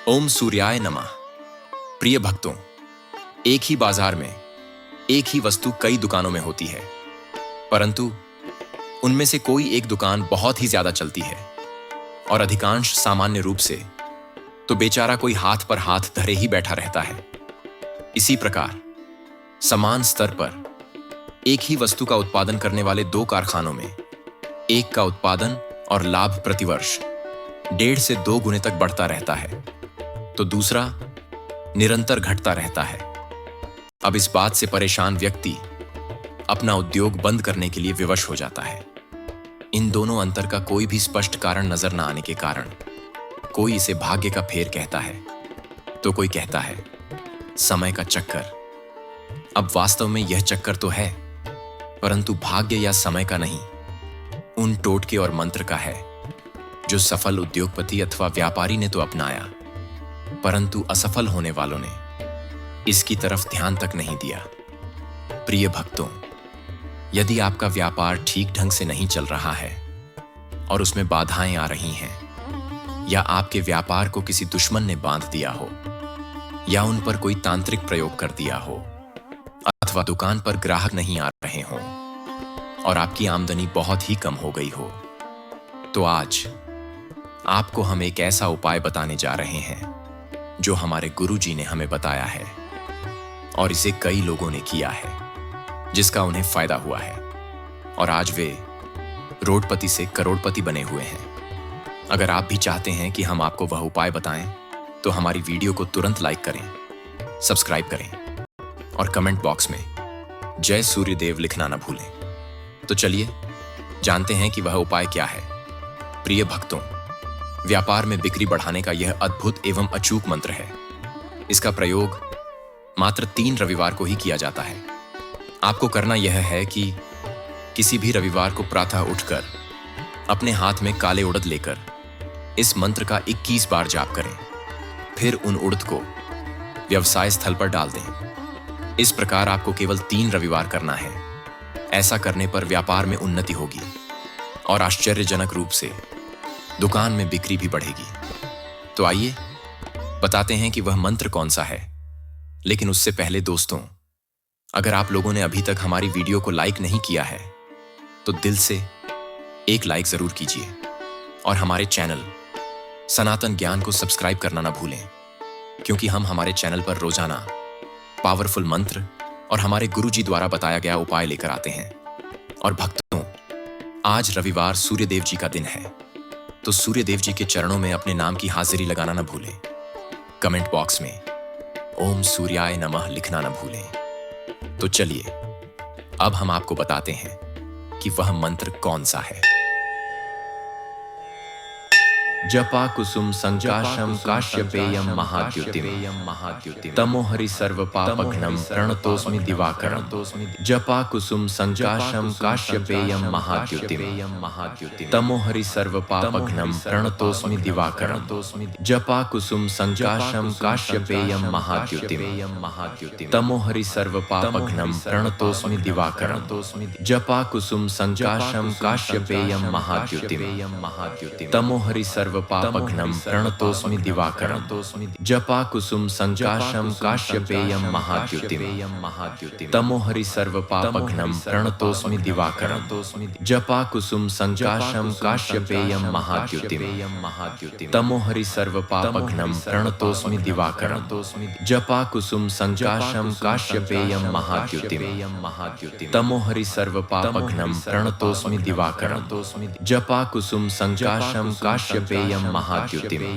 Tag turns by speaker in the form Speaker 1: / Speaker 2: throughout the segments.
Speaker 1: ओम सूर्याय नमः। प्रिय भक्तों, एक ही बाजार में एक ही वस्तु कई दुकानों में होती है, परंतु उनमें से कोई एक दुकान बहुत ही ज्यादा चलती है और अधिकांश सामान्य रूप से तो बेचारा कोई हाथ पर हाथ धरे ही बैठा रहता है। इसी प्रकार समान स्तर पर एक ही वस्तु का उत्पादन करने वाले दो कारखानों में एक का उत्पादन और लाभ प्रतिवर्ष 1.5 से 2 गुने तक बढ़ता रहता है, तो दूसरा निरंतर घटता रहता है। अब इस बात से परेशान व्यक्ति अपना उद्योग बंद करने के लिए विवश हो जाता है। इन दोनों अंतर का कोई भी स्पष्ट कारण नजर न आने के कारण कोई इसे भाग्य का फेर कहता है, तो कोई कहता है समय का चक्कर। अब वास्तव में यह चक्कर तो है, परंतु भाग्य या समय का नहीं, उन टोटके और मंत्र का है जो सफल उद्योगपति अथवा व्यापारी ने तो अपनाया, परंतु असफल होने वालों ने इसकी तरफ ध्यान तक नहीं दिया। प्रिय भक्तों, यदि आपका व्यापार ठीक ढंग से नहीं चल रहा है और उसमें बाधाएं आ रही हैं, या आपके व्यापार को किसी दुश्मन ने बांध दिया हो, या उन पर कोई तांत्रिक प्रयोग कर दिया हो, अथवा दुकान पर ग्राहक नहीं आ रहे हों और आपकी आमदनी बहुत ही कम हो गई हो, तो आज आपको हम एक ऐसा उपाय बताने जा रहे हैं जो हमारे गुरुजी ने हमें बताया है और इसे कई लोगों ने किया है, जिसका उन्हें फायदा हुआ है और आज वे रोडपति से करोड़पति बने हुए हैं। अगर आप भी चाहते हैं कि हम आपको वह उपाय बताएं, तो हमारी वीडियो को तुरंत लाइक करें, सब्सक्राइब करें और कमेंट बॉक्स में जय सूर्यदेव लिखना न भूलें। तो चलिए जानते हैं कि वह उपाय क्या है। प्रिय भक्तों, व्यापार में बिक्री बढ़ाने का यह अद्भुत एवं अचूक मंत्र है। इसका प्रयोग मात्र 3 रविवार को ही किया जाता है। आपको करना यह है कि किसी भी रविवार को प्रातः उठकर अपने हाथ में काले उड़द लेकर इस मंत्र का 21 बार जाप करें। फिर उन उड़द को व्यवसाय स्थल पर डाल दें। इस प्रकार आपको केवल 3 रविवार करना है। ऐसा करने पर व्यापार में उन्नति होगी और आश्चर्यजनक रूप से दुकान में बिक्री भी बढ़ेगी। तो आइए बताते हैं कि वह मंत्र कौन सा है। लेकिन उससे पहले दोस्तों, अगर आप लोगों ने अभी तक हमारी वीडियो को लाइक नहीं किया है, तो दिल से एक लाइक जरूर कीजिए और हमारे चैनल सनातन ज्ञान को सब्सक्राइब करना ना भूलें, क्योंकि हम हमारे चैनल पर रोजाना पावरफुल मंत्र और हमारे गुरुजी द्वारा बताया गया उपाय लेकर आते हैं। और भक्तों, आज रविवार सूर्यदेव जी का दिन है, तो सूर्यदेव जी के चरणों में अपने नाम की हाजिरी लगाना न भूलें। कमेंट बॉक्स में ओम सूर्याय नमः लिखना न भूलें। तो चलिए अब हम आपको बताते हैं कि वह मंत्र कौन सा है। जपा कुसुम संकाशम काश्यपेयम महाद्युतिम तमो हरि सर्व पापघ्नम प्रणतोस्मि दिवाकरम। जपा कुसुम संकाशम काश्यपेयम महाद्युतिम तमो हरि सर्व पापघ्नम प्रणतोस्मि दिवाकरम। जपा कुसुम संकाशम काश्यपेयम महाद्युतिम तमो हरि सर्व पापघ्नम प्रणतोस्मि दिवाकरम। जपा कुसुम संकाशम काश्यपेयम महाद्युतिम तमो हरि सर्व पापघ्नम प्रणतोस्मि दिवाकरम। जपा कुसुम संकाशम काश्यपेयम महाद्युतिम तमो हरि सर्व पापघ्नम प्रणतोस्मि दिवाकरम। जपा कुसुम संकाशम काश्यपेयम महाद्युतिम तमो हरि सर्व पापघ्नम प्रणतोस्मि दिवाकरम। जपा कुसुम संकाशम काश्यपेयम महाद्युतिम तमो हरि सर्व पापघ्नम प्रणतोस्मि दिवाकरम। जपा कुसुम संकाशम काश्यपेयम महाद्युतिम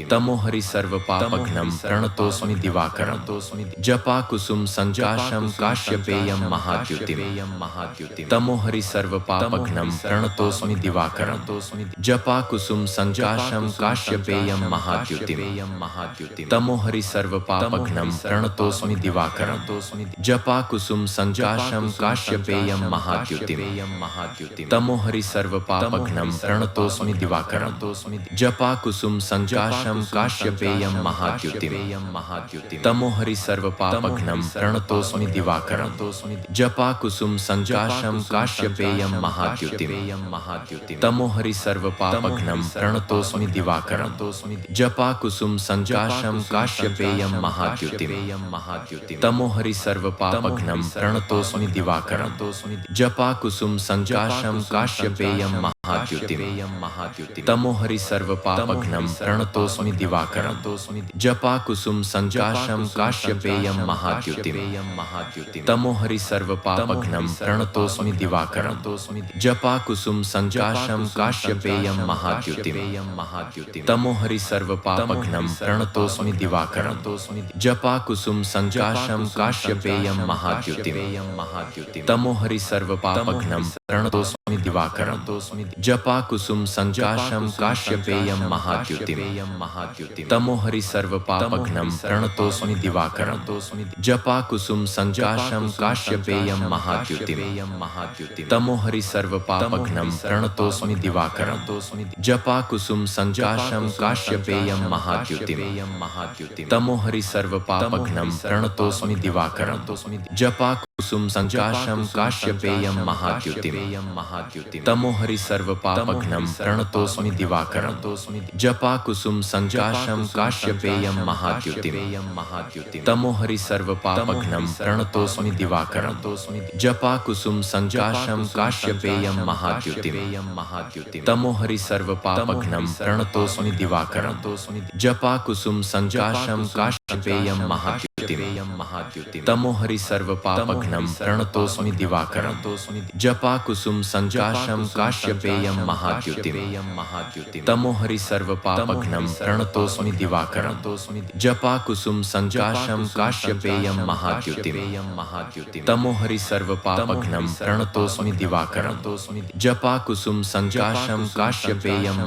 Speaker 1: तमो हरि सर्व पापघ्नम प्रणतोस्मि दिवाकरम। जपा कुसुम संकाशम काश्यपेयम महाद्युतिम तमो हरि सर्व पापघ्नम प्रणतोस्मि दिवाकरम। जपा कुसुम संकाशम काश्यपेयम महाद्युतिम तमो हरि सर्व पापघ्नम प्रणतोस्मि दिवाकरम। जपा कुसुम संकाशम काश्यपेयम महाद्युतिम तमो हरि सर्व पापघ्नम प्रणतोस्मि दिवाकरम। जपा कुसुम संकाशम संकाशं काश्यपेयं महाद्युतिम् तमोहरि सर्वपापघ्नं प्रणतोऽस्मि दिवाकरं जपाकुसुम संकाशं काश्यपेयं महाद्युतिम् तमोहरि सर्वपापघ्नं प्रणतोऽस्मि दिवाकरं जपाकुसुम संकाशं काश्यपेयं महाद्युतिम् तमोहरि सर्वपापघ्नं प्रणतोऽस्मि दिवाकरं जपाकुसुम संकाशं काश्यपेयं महाद्युतिम् तमोहरि सर्वपापघ्नं प्रणतोऽस्मि दिवाकरं जपाकुसुम संकाशं काश्यपेयं महाद्युतिम् तमोहरि सर्वपापघ्नं प्रणतोऽस्मि दिवाकरं जपाकुसुम संकाशं काश्यपेयं महाद्युतिम् तमोहरि सर्वपापघ्नं प्रणतोऽस्मि दिवाकरं जपाकुसुम संकाशं काश्यपेयं महाद्युतिम् तमोहरि सर्वपापघ्नं प्रणतोऽस्मि दिवाकरं जपाकुसुम संकाशं काश्यपेयं महाद्युतिम् तमोहरि सर्वपापघ्नं प्रणतोऽस्मि दिवाकरं जपाकुसुम संकाशं काश्यपेयं महाद्युतिम् तमोहरि सर्वपापघ्नं प्रणतोऽस्मि दिवाकरं जपाकुसुम संकाशं काश्यपेयं महाद्युतिम् तमोहरि सर्वपापघ्नं प्रणतोऽस्मि दिवाकरं जपाकुसुम संकाशं काश्यपेयं महाद्युतिम् तमोहरि सर्वपापघ्नं प्रणतोऽस्मि दिवाकरं जपाकुसुम संकाशं काश्यपेयं महाद्युतिम् तमोहरि सर्वपापघ्नं प्रणतोऽस्मि दिवाकरं जपाकुसुम संकाशं काश्यपेयं महाद्युतिम् तमोहरि सर्वपापघ्नं प्रणतोऽस्मि दिवाकरं जपाकुसुम संकाशं काश्यपेयं महाद्युतिम् तमोहरि सर्वपापघ्नं प्रणतोऽस्मि दिवाकरं जपाकुसुम संकाशं काश्यपेयं महाद्युतिम् तमोहरि सर्वपापघ्नं प्रणतोऽस्मि दिवाकरं जपाकुसुम संकाशं काश्यपेयं महाद्युतिम् तमोहरि सर्वपापघ्नं प्रणतोऽस्मि दिवाकरं जपाकुसुम संकाशं काश्यपेयं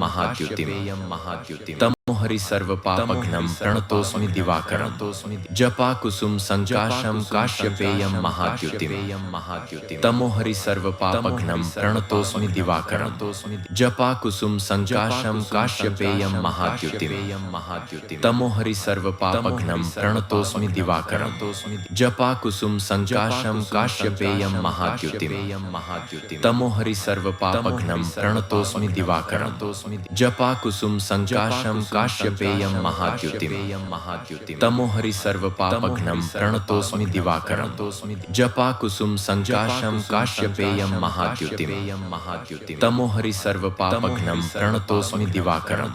Speaker 1: महाद्युतिम् तमोहरि सर्वपापघ्नं प्रणतोऽस्मि दिवाकरं जपाकुसुम संकाशं काश्यपेयं महाद्युतिम् तमोहरि सर्वपापघ्नं प्रणतोऽस्मि दिवाकरं जपाकुसुम संकाशं काश्यपेयं महाद्युतिम् तमोहरि सर्वपापघ्नं प्रणतोऽस्मि दिवाकरं जपाकुसुम संकाशं काश्यपेयं महाद्युतिम् तमोहरि सर्वपापघ्नं प्रणतोऽस्मि दिवाकरं जपाकुसुम संकाशं काश्यपेयं महाद्युतिम् तमोहरि सर्वपापघ्नं प्रणतोऽस्मि दिवाकरं जपाकुसुम संकाशं काश्यपेयं महाद्युतिम् तमोहरि सर्वपापघ्नं प्रणतोऽस्मि दिवाकरं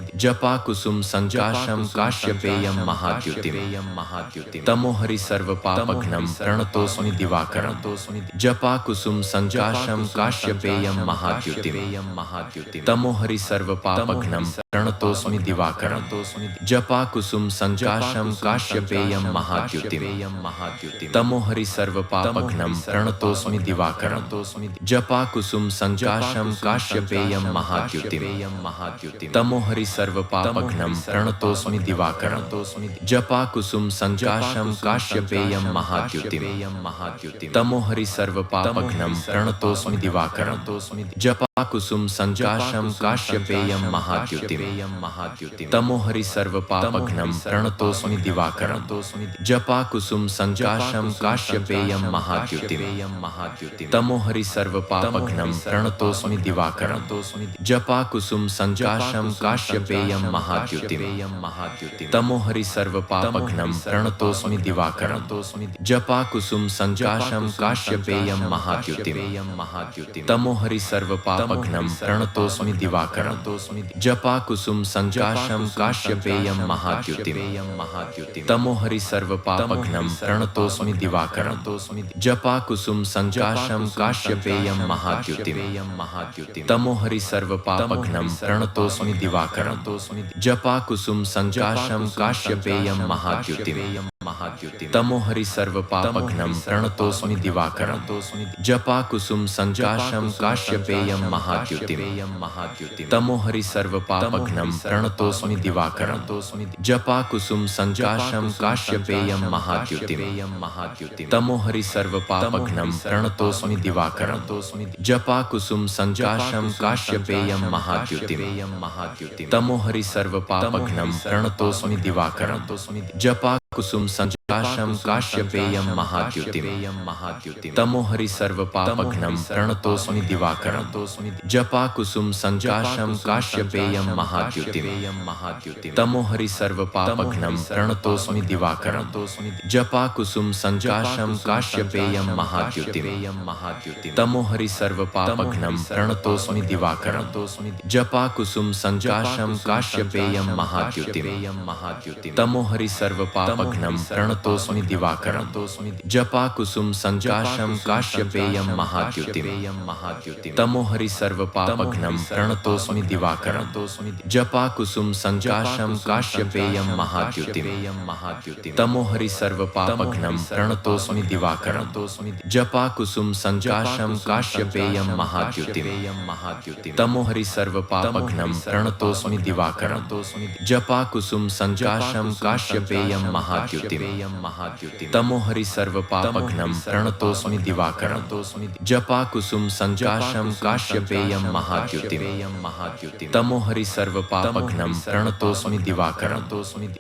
Speaker 1: जपाकुसुम संकाशं काश्यपेयं महाद्युतिम् तमोहरि सर्वपापघ्नं प्रणतोऽस्मि दिवाकरं जपाकुसुम संकाशं काश्यपेयं महाद्युतिम् तमोहरि सर्वपापघ्नं प्रणतोऽस्मि दिवाकरं जपाकुसुम संकाशं काश्यपेयं महाद्युतिम् तमोहरि सर्वपापघ्नं प्रणतोऽस्मि दिवाकरं जपाकुसुम संकाशं काश्यपेयं महाद्युतिम् तमोहरि सर्वपापघ्नं प्रणतोऽस्मि दिवाकरं जपाकुसुम संकाशं काश्यपेयं महाद्युतिम् तमोहरि सर्वपापघ्नं प्रणतोऽस्मि दिवाकरं जपाकुसुम संकाशं काश्यपेयं महाद्युतिम् तमोहरि सर्वपापघ्नं प्रणतोऽस्मि दिवाकरं जपाकुसुम संकाशं काश्यपेयं महाद्युतिम् तमोहरि सर्वपापघ्नं प्रणतोऽस्मि दिवाकरं जपाकुसुम संकाशं काश्यपेयं महाद्युतिम् तमोहरि सर्वपापघ्नं प्रणतोऽस्मि दिवाकरं जपाकुसुम संकाशं काश्यपेयं महाद्युतिम् तमोहरि सर्वपापघ्नं प्रणतोऽस्मि दिवाकरं जपाकुसुम संकाशं काश्यपेयं महाद्युतिम् तमोहरि सर्वपापघ्नं प्रणतोऽस्मि दिवाकरं जपाकुसुम संकाशं काश्यपेयं महाद्युतिम् तमोहरि सर्वपापघ्नं प्रणतोऽस्मि दिवाकरं जपाकुसुम संकाशं काश्यपेयं महाद्युतिम् तमो हरि सर्व पापघ्नं प्रणतोऽस्मि दिवाकरं जपा कुसुम संजाशं काश्यपेयं महाद्युतिम् तमो हरि सर्व पापघ्नं प्रणतोऽस्मि दिवाकरं जपा कुसुम संजाशं काश्यपेयं महाद्युतिम् तमो हरि सर्व पापघ्नं प्रणतोऽस्मि दिवाकरं जपा कुसुम संजाशं काश्यपेयं महाद्युतिम् तमो हरि सर्व पापघ्नं प्रणतोऽस्मि दिवाकरं जपा कुसुम संजाशं काश्यपेयं महाद्युतिम् तमो हरि सर्व पापघ्नं प्रणतोऽस्मि दिवाकरं जपा कुसुम संजाशं काश्यपेयं महाद्युतिम् तमो हरि सर्व पापघ्नं प्रणतोऽस्मि दिवाकरं जपा कुसुम संजाशं काश्यपेयं महाद्युतिम् तमो हरि सर्व पापघ्नं प्रणतोऽस्मि दिवाकरं जपा कुसुम संजाशं काश्यपेयं महाद्युतिम् तमो हरि सर्व पापघ्नं प्रणतोऽस्मि दिवाकरं जपा कुसुम संजाशं काश्यपेयं महाद्युतिम् तमो हरि सर्व पापघ्नं प्रणतोऽस्मि दिवाकरं जपा कुसुम संजाशं काश्यपेयं महाद्युतिम् तमो हरि सर्व पापघ्नं प्रणतोऽस्मि दिवाकरं जपा कुसुम संजाशं काश्यपेयं महाद्युतिम् तमो हरि सर्व पापघ्नं प्रणतोऽस्मि दिवाकरं जपा कुसुम संजाशं काश्यपेयं महाद्युतिम् तमो हरि सर्व पापघ्नं प्रणतोऽस्मि दिवाकरं जपा कुसुम संजाशं काश्यपेयं महाद्युतिम् तमो हरि सर्व पापघ्नं प्रणतोऽस्मि दिवाकरं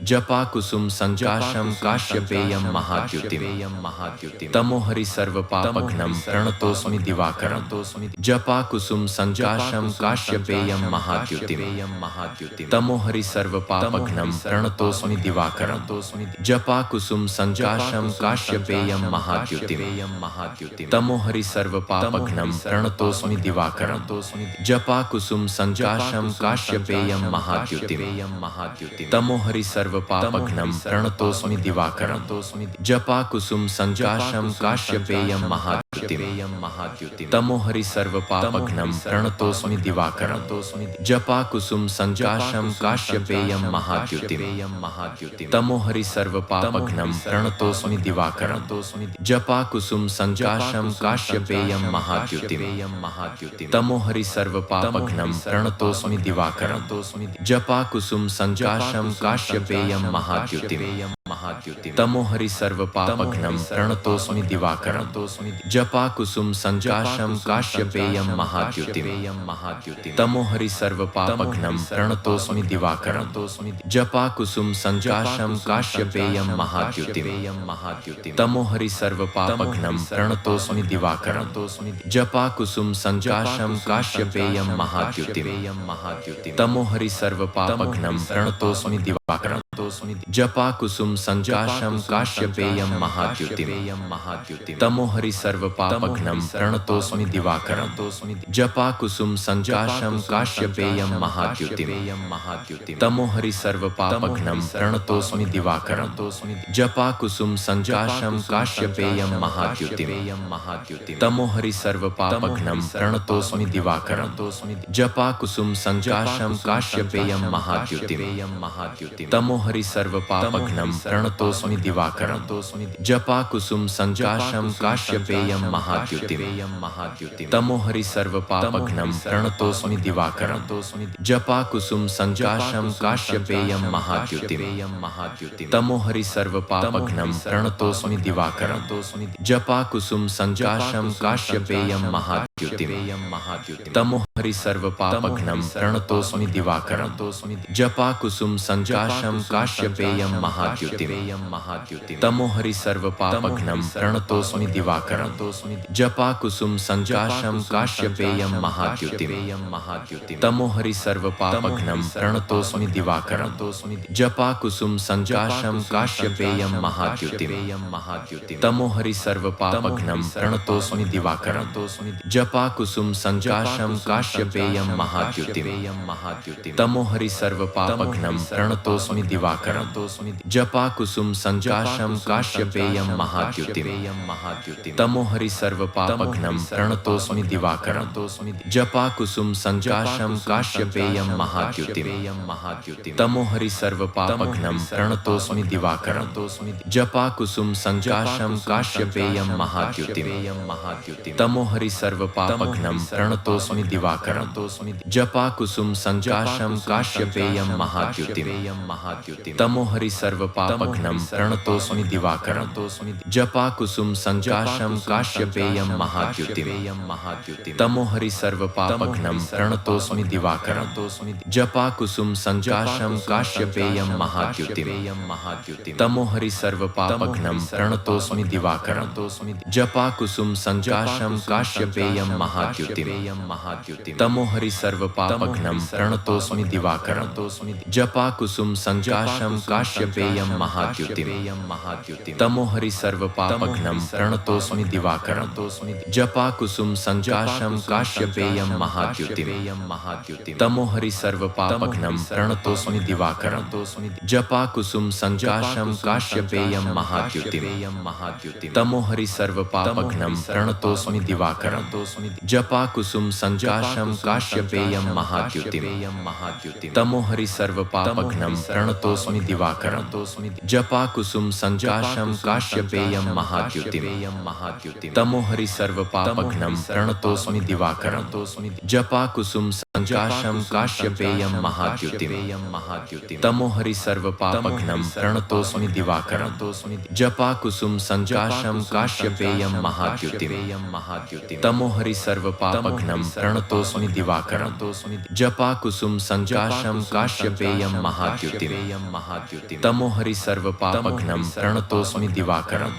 Speaker 1: जपा कुसुम संजाशं काश्यपेयं महाद्युतिम् तमो हरि सर्व पापघ्नं प्रणतोऽस्मि दिवाकरं जपा कुसुम संजाशं काश्यपेयं महाद्युतिम् तमो हरि सर्व पापघ्नं प्रणतोऽस्मि दिवाकरं जपा कुसुम संजाशं काश्यपेयं महाद्युतिम् तमो हरि सर्व पापघ्नं प्रणतोऽस्मि दिवाकरं जपा कुसुम संजाशं काश्यपेयं महाद्युतिम् तमो हरि सर्व पापघ्नं प्रणतोऽस्मि दिवाकरं जपा कुसुम संजाशं काश्यपेयं महाद्युतिम् तमो हरि सर्व पापघ्नं प्रणतोऽस्मि दिवाकरं जपा कुसुम संजाशं काश्यपेयं महाद्युतिम् तमो हरि सर्व पापघ्नं प्रणतोऽस्मि दिवाकरं जपा कुसुम संजाशं काश्यपेयं महाद्युतिम् तमो हरि सर्व पापघ्नं प्रणतोऽस्मि दिवाकरं जपा कुसुम संजाशं काश्यपेयं महाद्युतिम् तमो हरि सर्व पापघ्नं प्रणतोऽस्मि दिवाकरं जपा कुसुम संजाशं काश्यपेयं महाद्युतिम् तमो हरि सर्व पापघ्नं प्रणतोऽस्मि दिवाकरं जपा कुसुम संजाशं काश्यपेयं महाद्युतिम् तमो हरि सर्व पापघ्नं प्रणतोऽस्मि दिवाकरं जपा कुसुम संजाशं काश्यपेयं महाद्युतिम् तमो हरि सर्व पापघ्नं प्रणतोऽस्मि दिवाकरं जपा कुसुम संजाशं काश्यपेयं महाद्युतिम् तमो हरि सर्व पापघ्नं प्रणतोऽस्मि दिवाकरं जपा कुसुम संजाशं काश्यपेयं महाद्युतिम् तमो हरि सर्व पापघ्नं प्रणतोऽस्मि दिवाकरं जपा कुसुम संजाशं काश्यपेयं महाद्युतिम् तमो हरि सर्व पापघ्नं प्रणतोऽस्मि दिवाकरं जपा कुसुम संजाशं काश्यपेयं महाद्युतिम् तमो हरि सर्व पापघ्नं प्रणतोऽस्मि दिवाकरं जपा कुसुम संजाशं काश्यपेयं महाद्युतिम् तमो हरि सर्व पापघ्नं प्रणतोऽस्मि दिवाकरं जपा कुसुम संजाशं काश्यपेयं महाद्युतिम् तमो हरि सर्व पापघ्नं प्रणतोऽस्मि दिवाकरं जपा कुसुम संजाशं काश्यपेयं महाद्युतिम् तमो हरि सर्व पापघ्नं प्रणतोऽस्मि दिवाकरं जपा कुसुम संजाशं काश्यपेयं महाद्युतिम् तमो हरि सर्व पापघ्नं प्रणतोऽस्मि दिवाकरं जपा कुसुम संजाशं काश्यपेयं महाद्युतिम् तमो हरि सर्व पापघ्नं प्रणतोऽस्मि दिवाकरं जपा कुसुम संजाशं काश्यपेयं महाद्युतिम् तमो हरि सर्व पापघ्नं प्रणतोऽस्मि दिवाकरं जपा कुसुम संजाशम काश्यपेयम महाद्युतिम तमो हरि सर्व पापघ्नम प्रणतोस्मि दिवाकरम जपा कुसुम संजाशम काश्यपेयम महाद्युतिम तमो हरि सर्व पापघ्नम प्रणतोस्मि दिवाकरम जपा कुसुम संजाशम काश्यपेयम महाद्युतिम तमो हरि सर्व पापघ्नम प्रणतोस्मि दिवाकरम जपा कुसुम संजाशम काश्यपेयम महाद्युतिम तमो हरि सर्व पापघ्नम प्रणतोस्मि दिवाकरम जपा कुसुम संजाशम काश्यपेयम महाद्युतिम तमो हरि सर्व पापघ्नम प्रणतोस्मि दिवाकरम जपा कुसुम संजाशम काश्यपेयम महाद्युतिम तमो हरि सर्व पापघ्नम प्रणतोस्मि दिवाकरम जपा कुसुम संजाशम काश्यपेयम महाद्युतिम तमो हरि सर्व पापघ्नम प्रणतोस्मि दिवाकरम जपा कुसुम संजाशम काश्यपेयम महाद्युतिम तमो हरि सर्व पापघ्नम प्रणतोस्मि दिवाकरम जपा कुसुम संजाशम काश्यपेयम महाद्युतिम तमो हरि सर्व पापघ्नम प्रणतोस्मि दिवाकरम जपा कुसुम संजाशम काश्यपेयम महाद्युतिम तमो हरि सर्व पापघ्नम प्रणतोस्मि दिवाकरम जपा कुसुम संजाशम काश्यपेयम महाद्युतिम तमो हरि सर्व पापघ्नम प्रणतोस्मि दिवाकरम जपा कुसुम संजाशम काश्यपेयम महाद्युतिम तमो हरि सर्व पापघ्नम प्रणतोस्मि दिवाकरम जपा कुसुम संजाशम काश्यपेयम महाद्युतिम तमो हरि सर्व पापघ्नम प्रणतोस्मि दिवाकरम जपा कुसुम संजाशम काश्यपेयम महाद्युतिम तमो हरि सर्व पापघ्नम प्रणतोस्मि दिवाकरम जपा कुसुम संजाशम काश्यपेयम महाद्युतिम तमो हरि सर्व पापघ्नम प्रणतोस्मि दिवाकरम जपा कुसुम संजाशम काश्यपेयम महाद्युतिम तमो हरि सर्व पापघ्नम प्रणतोस्मि दिवाकरम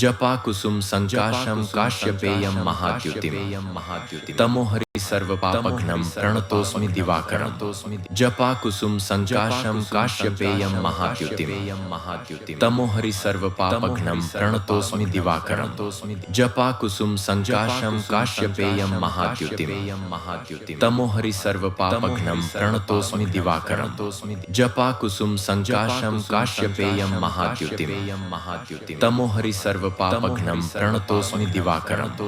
Speaker 1: जपा कुसुम संजाशम काश्यपेयम महाद्युतिम तमो हरि सर्व पापघ्नम प्रणतोस्मि दिवाकरम जपा कुसुम संजाशम काश्यपेयम महाद्युतिम तमो हरि सर्व पापघ्नम प्रणतोस्मि दिवाकरम जपा कुसुम संजाशम काश्यपेयम महाद्युतिम तमो हरि सर्व पापघ्नम प्रणतोस्मि दिवाकरम जपा कुसुम संजाशम काश्यपेयम महाद्युतिम तमो हरि सर्व पापघ्नम प्रणतोस्मि दिवाकरम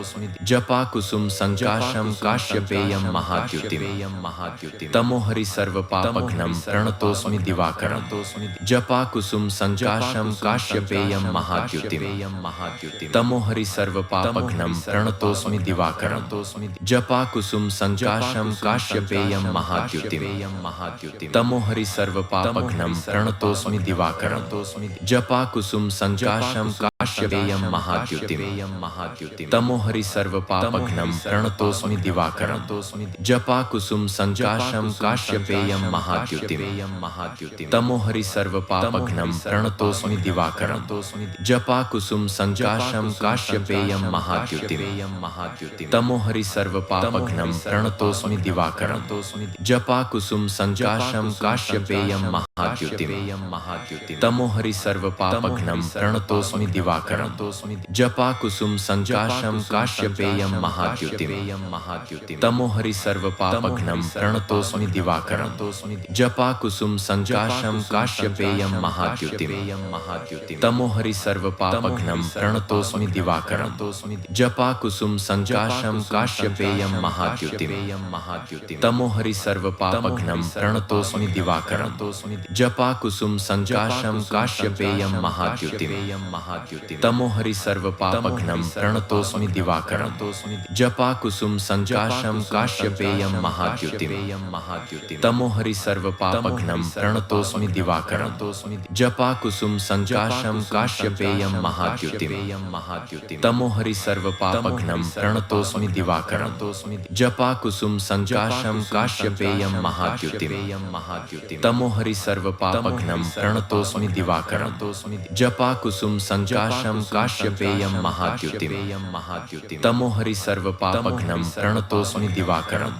Speaker 1: जपा कुसुम संजाशम काश्यपेयम महाद्युतिम तमो हरि सर्व पापघ्नम प्रणतोस्मि दिवाकरम जपा कुसुम संजाशम काश्यपेयम महाद्युतिम तमो हरि सर्व पापघ्नम प्रणतोस्मि दिवाकरम जपा कुसुम संजाशम काश्यपेयम महाद्युतिम तमो हरि सर्व पापघ्नम प्रणतोस्मि दिवाकरम जपा कुसुम संजाशम काश्यपेयम महाद्युतिम तमो हरि सर्व पापघ्नम प्रणतोस्मि दिवाकरम जपा कुसुम संजाशम काश्यपेयम महाद्युतिम तमो हरि सर्व पापघ्नम प्रणतोस्मि दिवाकरम जपा कुसुम संजाशम काश्यपेयम महाद्युतिम तमो हरि सर्व पापघ्नम प्रणतोस्मि दिवाकरम जपा कुसुम संजाशम काश्यपेयम महाद्युतिम तमो हरि सर्व पापघ्नम प्रणतोस्मि दिवाकरम जपा कुसुम संजाशम काश्यपेयम महाद्युतिम तमो हरि सर्व पापघ्नम प्रणतोस्मि दिवाकरम जपा कुसुम संजाशम काश्यपेयम महाद्युतिम तमो हरि सर्व पापघ्नम प्रणतोस्मि दिवाकरम जपा कुसुम संजाशम काश्यपेयम महाद्युतिम तमो हरि सर्व पापघ्नम प्रणतोस्मि दिवाकरम जपा कुसुम संजाशम काश्यपेयम महाद्युतिम तमो हरि सर्व पापघ्नम प्रणतोस्मि दिवाकरम जपा कुसुम संजाशम काश्यपेयम महाद्युतिम तमो हरि सर्व पापघ्नम प्रणतोस्मि दिवाकरम जपा कुसुम संजाशम काश्यपेयम महाद्युतिम तमो हरि सर्व पापघ्नम प्रणतोस्मि दिवाकरम जपा कुसुम संजाशम काश्यपेयम महाद्युतिम तमो हरि सर्व सर्वपापघ्नं प्रणतोऽस्मि दिवाकरं जपाकुसुम संजाशं काश्यपेयं महाद्युतिं तमोहरि सर्वपापघ्नं प्रणतोऽस्मि दिवाकरं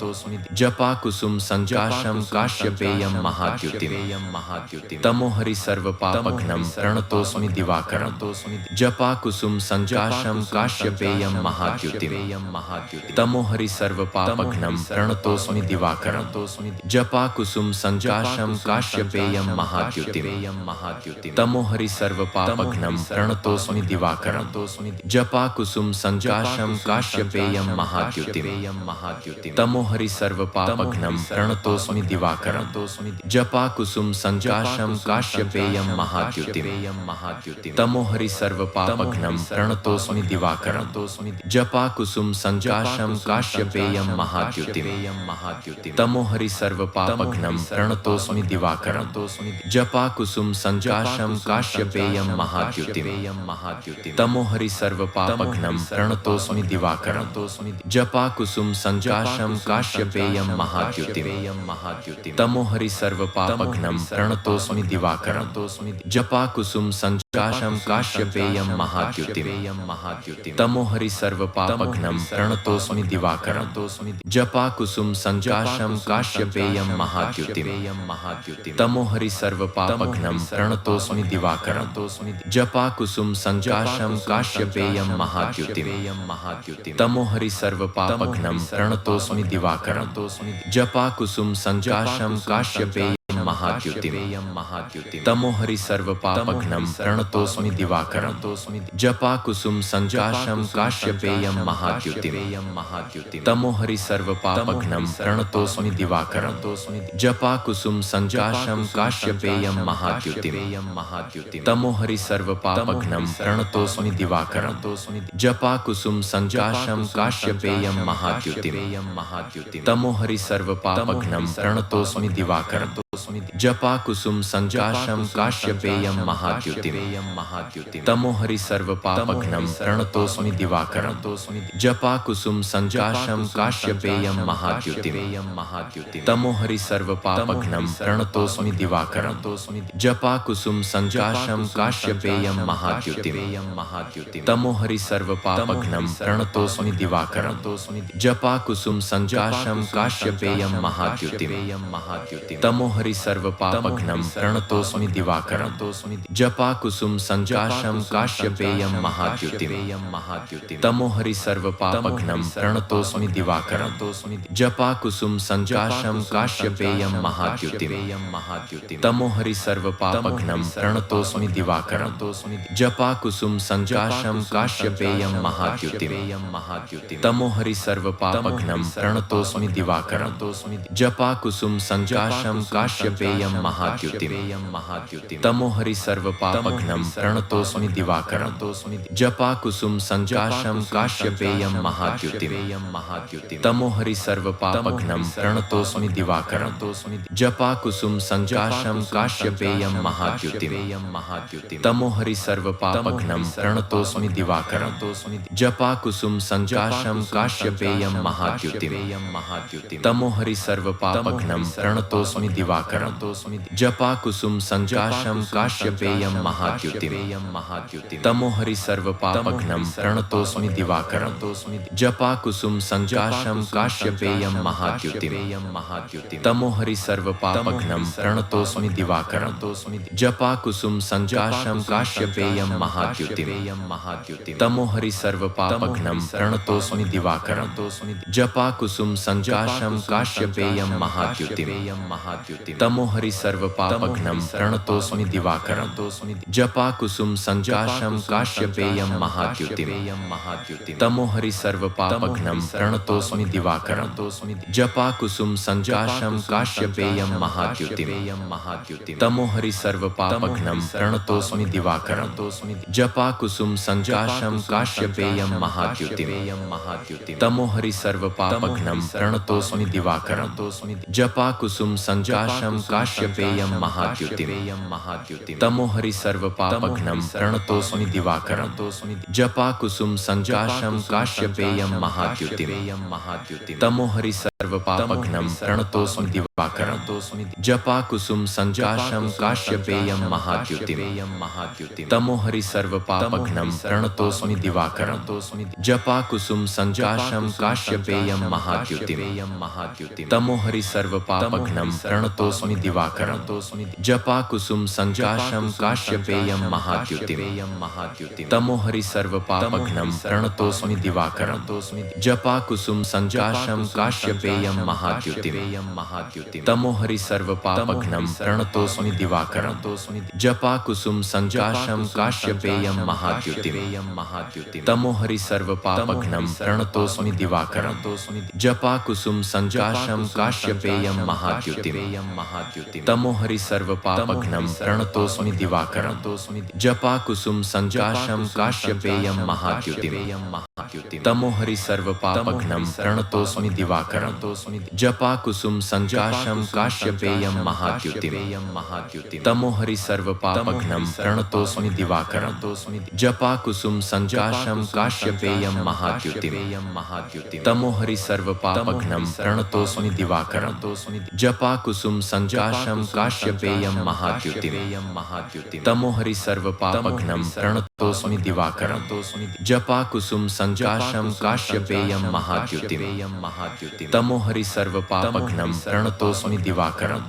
Speaker 1: जपाकुसुम संजाशं काश्यपेयं महाद्युतिं तमोहरि सर्वपापघ्नं प्रणतोऽस्मि दिवाकरं जपाकुसुम संजाशं काश्यपेयं महाद्युतिं तमोहरि सर्वपापघ्नं प्रणतोऽस्मि दिवाकरं जपाकुसुम संजाशं काश्यपेयं महाद्युतिं तमोहरि सर्वपापघ्नं प्रणतोऽस्मि दिवाकरं जपाकुसुम संजाशं काश्यपेयं महाद्युतिं तमोहरि सर्वपापघ्नं प्रणतोऽस्मि दिवाकरं जपाकुसुम संजाशं काश्यपेयं महाद्युतिं तमोहरि सर्वपापघ्नं प्रणतोऽस्मि दिवाकरं जपाकुसुम संजाशं काश्यपेयं महाद्युतिं तमोहरि सर्वपापघ्नं प्रणतोऽस्मि दिवाकरं जपाकुसुम संजाशं काश्यपेयं महाद्युतिं तमोहरि सर्वपापघ्नं प्रणतोऽस्मि दिवाकरं जपाकुसुम संजाशं काश्यपेयं महाद्युतिं तमोहरि सर्वपापघ्नं प्रणतोऽस्मि दिवाकरं जपाकुसुम संजाशं काश्यपेयं महाद्युतिं तमोहरि सर्वपापघ्नं प्रणतोऽस्मि दिवाकरं जपाकुसुम संजाशं काश्यपेयं महाद्युतिं तमोहरि सर्वपापघ्नं प्रणतोऽस्मि दिवाकरं जपाकुसुम संजाशं काश्यपेयं महाद्युतिं तमोहरि सर्वपापघ्नं प्रणतोऽस्मि दिवाकरं जपाकुसुम संजाशं काश्यपेयं महाद्युतिं तमोहरि सर्वपापघ्नं प्रणतोऽस्मि दिवाकरं जपाकुसुम संजाशं काश्यपेयं महाद्युतिं तमोहरि सर्वपापघ्नं प्रणतोऽस्मि दिवाकरं जपाकुसुम संजाशं काश्यपेयं महाद्युतिं तमोहरि सर्वपापघ्नं प्रणतोऽस्मि दिवाकरं जपाकुसुम संजाशं काश्यपेयं महाद्युतिं तमोहरि सर्वपापघ्नं प्रणतोऽस्मि दिवाकरं जपाकुसुम संजाशं काश्यपेयं महाद्युतिं तमोहरि सर्वपापघ्नं प्रणतोऽस्मि दिवाकरं जपाकुसुम संजाशं काश्यपेयं महाद्युतिं तमोहरि सर्वपापघ्नं प्रणतोऽस्मि दिवाकरं जपाकुसुम संजाशं काश्यपेयं महाद्युतिं तमोहरि सर्वपापघ्नं प्रणतोऽस्मि दिवाकरं जपाकुसुम संजाशं काश्यपेयं महाद्युतिं तमोहरि सर्वपापघ्नं प्रणतोऽस्मि दिवाकरं जपाकुसुम संजाशं काश्यपेयं महाद्युतिं तमोहरि सर्वपापघ्नं प्रणतोऽस्मि दिवाकरं जपाकुसुम संजाशं काश्यपेयं महाद्युतिं तमोहरि सर्वपापघ्नं प्रणतोऽस्मि दिवाकरं जपाकुसुम संजाशं काश्यपेयं महाद्युतिं तमोहरि सर्वपापघ्नं प्रणतोऽस्मि दिवाकरं जपाकुसुम संजाशं काश्यपेयं महाद्युतिं तमोहरि सर्वपापघ्नं प्रणतोऽस्मि दिवाकरं जपाकुसुम संजाशं काश्यपेयं महाद्युतिं तमोहरि सर्वपापघ्नं प्रणतोऽस्मि दिवाकरं जपाकुसुम संजाशं काश्यपेयं महाद्युतिं तमोहरि सर्वपापघ्नं प्रणतोऽस्मि दिवाकरं जपाकुसुम संजाशं काश्यपेयं महाद्युतिं तमोहरि सर्वपापघ्नं प्रणतोऽस्मि दिवाकरं जपाकुसुम संजाशं काश्यपेयं महाद्युतिं तमोहरि सर्वपापघ्नं प्रणतोऽस्मि दिवाकरं जपाकुसुम संजाशं काश्यपेयं महाद्युतिं तमोहरि सर्वपापघ्नं प्रणतोऽस्मि दिवाकरं जपाकुसुम संजाशं काश्यपेयं महाद्युतिं तमोहरि सर्वपापघ्नं प्रणतोऽस्मि दिवाकरं जपाकुसुम संजाशं काश्यपेयं महाद्युतिं तमोहरि सर्वपापघ्नं प्रणतोऽस्मि दिवाकरं जपाकुसुम संजाशं काश्यपेयं महाद्युतिं तमोहरि सर्वपापघ्नं प्रणतोऽस्मि दिवाकरं जपाकुसुम संजाशं काश्यपेयं महाद्युतिं तमोहरि सर्वपापघ्नं प्रणतोऽस्मि दिवाकरं जपाकुसुम संजाशं काश्यपेयं महाद्युतिं तमोहरि सर्वपापघ्नं प्रणतोऽस्मि दिवाकरं जपाकुसुम संजाशं संकाशं काश्यपेयं महाद्युतिम् तमो हरि सर्व पापघ्नं प्रणतोऽस्मि दिवाकरं जपाकुसुम संजाशं काश्यपेयं महाद्युतिम् तमो हरि सर्व पापघ्नं प्रणतोऽस्मि दिवाकरं जपाकुसुम संजाशं काश्यपेयं महाद्युतिम् तमो हरि सर्व पापघ्नं प्रणतोऽस्मि दिवाकरं जपाकुसुम संजाशं काश्यपेयं महाद्युतिम् तमो हरि सर्व पापघ्नं प्रणतोऽस्मि दिवाकरं जपाकुसुम संजाशं काश्यपेयं महाद्युतिम् तमो हरि सर्व पापघ्नं प्रणतोऽस्मि दिवाकरं जपाकुसुम संजाशं काश्यपेयं महाद्युतिम् तमो हरि सर्व पापघ्नं प्रणतोऽस्मि दिवाकरं जपाकुसुम संजाशं काश्यपेयं महाद्युतिम् तमो हरि सर्व पापघ्नं प्रणतोऽस्मि दिवाकरं जपाकुसुम संजाशं काश्यपेयं महाद्युतिम् तमो हरि सर्व पापघ्नं प्रणतोऽस्मि दिवाकरं जपाकुसुम संजाशं काश्यपेयं महाद्युतिम् तमो हरि सर्व पापघ्नं प्रणतोऽस्मि दिवाकरं जपाकुसुम संजाशं काश्यपेयं महाद्युतिम् तमो हरि सर्व पापघ्नं प्रणतोऽस्मि दिवाकरं जपाकुसुम संजाशं काश्यपेयं महाद्युतिम् तमो हरि सर्व पापघ्नं प्रणतोऽस्मि दिवाकरं जपाकुसुम संजाशं काश्यपेयं महाद्युतिम् तमो हरि सर्व पापघ्नं प्रणतोऽस्मि दिवाकरं जपाकुसुम संजाशं काश्यपेयं महाद्युतिम् तमो हरि सर्व पापघ्नं प्रणतोऽस्मि दिवाकरं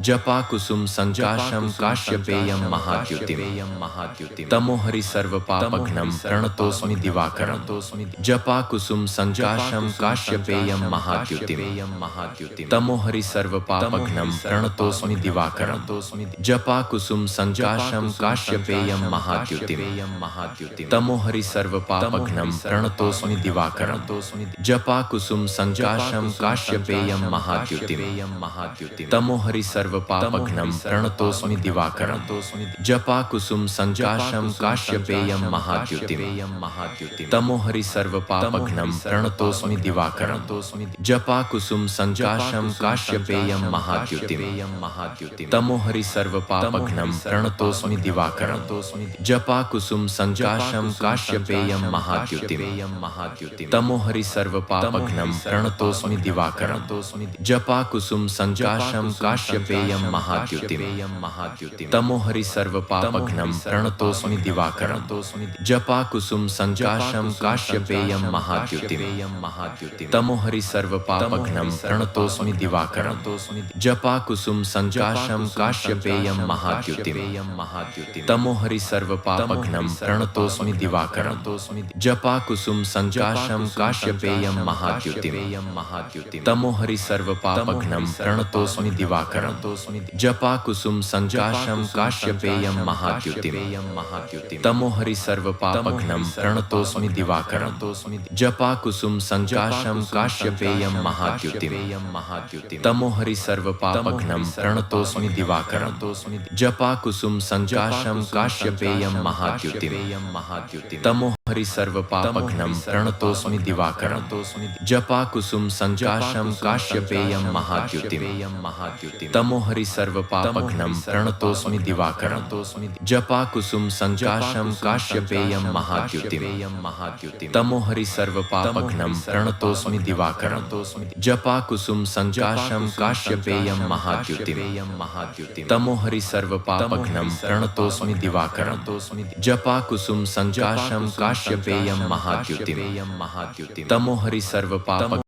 Speaker 1: जपाकुसुम संजाशं काश्यपेयं महाद्युतिम् तमो हरि सर्व पापघ्नं प्रणतोऽस्मि दिवाकरं जपाकुसुम संजाशं काश्यपेयं महाद्युतिम् तमो हरि सर्व पापघ्नं प्रणतोऽस्मि दिवाकरं जपाकुसुम संजाशं काश्यपेयं महाद्युतिम् तमो हरि सर्व पापघ्नं प्रणतोऽस्मि दिवाकरं जपाकुसुम संजाशं काश्यपेयं महाद्युतिम् तमो हरि सर्व पापघ्नं प्रणतोऽस्मि दिवाकरं जपाकुसुम संजाशं काश्यपेयं महाद्युतिम् तमो हरि सर्व पापघ्नं प्रणतोऽस्मि दिवाकरं जपाकुसुम संजाशं काश्यपेयं महाद्युतिम् तमो हरि सर्व पापघ्नं प्रणतोऽस्मि दिवाकरं जपाकुसुम संजाशं काश्यपेयं महाद्युतिम् तमो हरि सर्व पापघ्नं प्रणतोऽस्मि दिवाकरं जपाकुसुम संजाशं काश्यपेयं महाद्युतिम् तमो हरि सर्व पापघ्नं प्रणतोऽस्मि दिवाकरं जपाकुसुम संजाशं काश्यपेयं महाद्युतिम् तमो हरि सर्व पापघ्नं प्रणतोऽस्मि दिवाकरं जपाकुसुम संजाशं काश्यपेयं महाद्युतिम् तमो हरि सर्व पापघ्नं प्रणतोऽस्मि दिवाकरं जपाकुसुम संजाशं काश्यपेयं महाद्युतिम् तमो हरि सर्व पापघ्नं प्रणतोऽस्मि दिवाकरं जपाकुसुम संजाशं काश्यपेयं महाद्युतिम् तमो हरि सर्व पापघ्नं प्रणतोऽस्मि दिवाकरं जपाकुसुम संजाशं काश्यपेयं महाद्युतिम् तमो हरि सर्व पापघ्नं प्रणतोऽस्मि दिवाकरं जपाकुसुम संजाशं काश्यपेयं महाद्युतिम् तमो हरि सर्व पापघ्नं प्रणतोऽस्मि दिवाकरं जपाकुसुम संजाशं काश्यपेयं महाद्युतिम् तमो हरि सर्व पापघ्नं प्रणतोऽस्मि दिवाकरं जपाकुसुम संजाशं काश्यपेयं महाद्युतिम् तमो हरि सर्व पापघ्नं प्रणतोऽस्मि दिवाकरं जपाकुसुम संजाशं काश्यपेयं महाद्युतिम् तमो हरि सर्व पापघ्नं प्रणतोऽस्मि दिवाकरं जपाकुसुम संजाशं काश्यपेयं महाद्युतिम् तमो हरि सर्व पापघ्नं